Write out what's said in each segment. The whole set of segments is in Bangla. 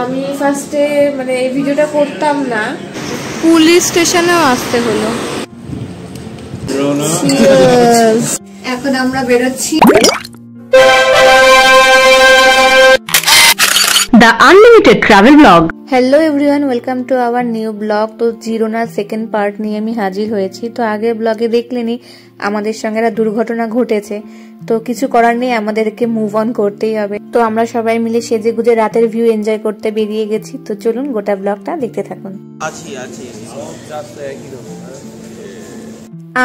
আমি ফার্স্টে মানে এই ভিডিওটা করতাম না, পুলিশ স্টেশনেও আসতে হলো। এখন আমরা বেরোচ্ছি The Unlimited Travel Vlog। Hello everyone, welcome to our new blog. তো জিরোনার সেকেন্ড পার্ট নিয়ে আমি হাজির হয়েছি। তো আগের ব্লগে দেখলেনি আমাদের সঙ্গে একটা দুর্ঘটনা ঘটেছে, তো কিছু করার নেই, আমাদেরকে মুভ অন করতেই হবে। তো আমরা সবাই মিলে সেজে গুজে রাতের ভিউ এনজয় করতে বেরিয়ে গেছি। তো চলুন গোটা ব্লগটা দেখতে থাকুন।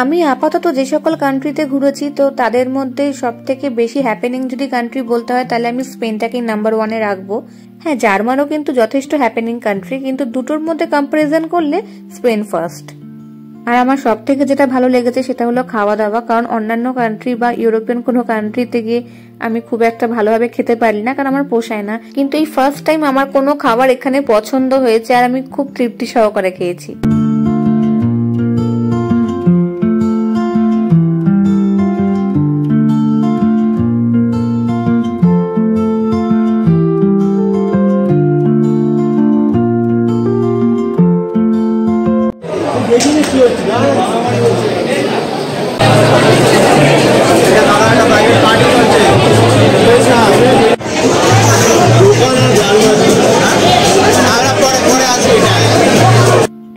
আমি আপাতত যে সকল কান্ট্রিতে ঘুরেছি, তো তাদের মধ্যে সব থেকে বেশি হ্যাপেনিং যদি কান্ট্রি বলতে হয় তাহলে আমি স্পেনটাকে নাম্বার 1-এ রাখবো। হ্যাঁ, জার্মানও কিন্তু যথেষ্ট হ্যাপেনিং কান্ট্রি, কিন্তু দুটোর মধ্যে কম্পারিজন করলে স্পেন ফার্স্ট। আর আমার সব থেকে যেটা ভালো লেগেছে সেটা হলো খাওয়া দাওয়া, কারণ অন্যান্য কান্ট্রি বা ইউরোপিয়ান কোনো কান্ট্রিতে গিয়ে আমি খুব একটা ভালোভাবে খেতে পারি না, কারণ আমার পোষায় না। কিন্তু এই ফার্স্ট টাইম আমার কোনো খাবার এখানে পছন্দ হয়েছে আর আমি খুব তৃপ্তি সহকারে খেয়েছি।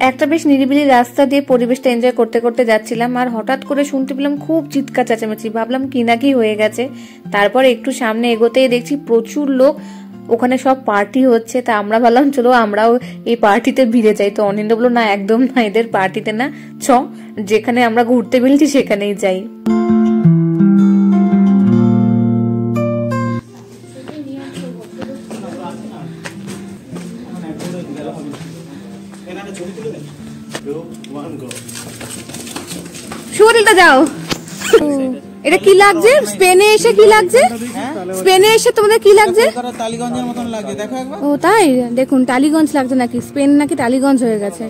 একটা বেশ নিরিবিলি রাস্তা দিয়ে পরিবেশটা এনজয় করতে করতে যাচ্ছিলাম, আর হঠাৎ করে শুনতে পেলাম খুব চিৎকার চেঁচামেচি। ভাবলাম কি না কি হয়ে গেছে। তারপর একটু সামনে এগোতেই দেখছি প্রচুর লোক, ওখানে সব পার্টি হচ্ছে। তা আমরা ভাবলাম চলো আমরাও এই পার্টিতে ভিড়ে যাই। তো অনিন্দ বললো না, একদম না, এদের পার্টিতে না, চ যেখানে আমরা ঘুরতে বেরিয়েছি সেখানেই যাই। শুভদিলটা যাও। এটা কি লাগছে? স্পেনে এসে কি লাগছে? স্পেনে এসে তোমাদের কি লাগছে? টালিগঞ্জের মতন লাগে, দেখো একবার। ও তাই, দেখুন টালিগঞ্জ লাগছে নাকি, স্পেন নাকি টালিগঞ্জ হয়ে গেছে।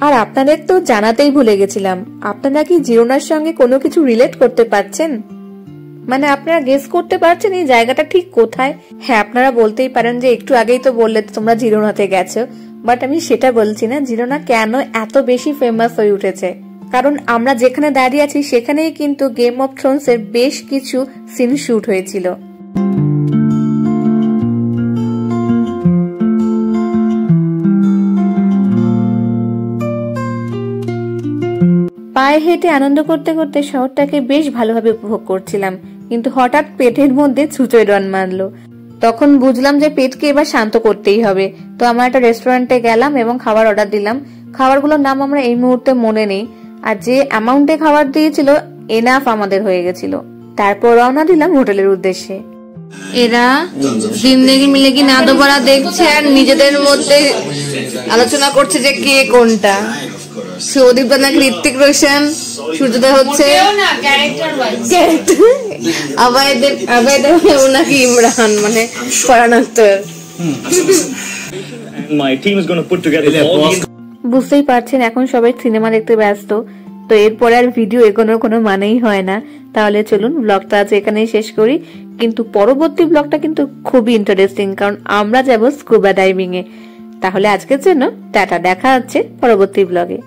আর আপনাদের তো জানাতেই ভুলে গেছিলাম, আপনারা কি জিরোনার সঙ্গে কোনো কিছু রিলেট করতে পারছেন? মানে আপনারা গেস করতে পারছেন এই জায়গাটা ঠিক কোথায়? হ্যাঁ, আপনারা বলতেই পারেন যে একটু আগেই তো বললে তোমরা জিরোনাতে গেছো, বাট আমি সেটা বলছি না। জিরোনা কেন এত বেশি ফেমাস হয়ে উঠেছে, কারণ আমরা যেখানে দাঁড়িয়ে আছি সেখানেই কিন্তু গেম অফ থ্রোনস এর বেশ কিছু সিন শুট হয়েছিল। পায়ে হেঁটে আনন্দ করতে করতে শহরটাকে বেশ ভালোভাবে উপভোগ করছিলাম, কিন্তু হঠাৎ পেটের মধ্যে ছুঁচোয় ডন মারলো। তখন বুঝলাম যে পেটকে এবার শান্ত করতেই হবে। তো আমরা একটা রেস্টুরেন্টে গেলাম এবং খাবার অর্ডার দিলাম। খাবারগুলোর নাম আমরা এই মুহূর্তে মনে নেই, আর যে অ্যামাউন্টে খাবার দিয়েছিল এনাফ আমাদের হয়ে গেছিল। তারপর রওনা দিলাম হোটেলের উদ্দেশ্যে। এরা জিন্দেগি মিলে কি না দোবারা দেখছে আর নিজেদের মধ্যে আলোচনা করছে যে কে কোনটা। সৌদীপ দা নাকি ঋত্বিক রোশন, সূর্যদা হচ্ছে আবাইদের নাকি ইমরান, মানে ফরহান আখতার। বুঝতেই পারছেন এখন সবাই সিনেমা দেখতে ব্যস্ত, তো এরপরে আর ভিডিও এগোনোর কোনো মানেই হয় না। তাহলে চলুন ব্লগটা আজ এখানেই শেষ করি, কিন্তু পরবর্তী ব্লগটা কিন্তু খুবই ইন্টারেস্টিং, কারণ আমরা যাব স্কুবা ডাইভিং এ। তাহলে আজকের জন্য টাটা, দেখা হচ্ছে পরবর্তী ব্লগে।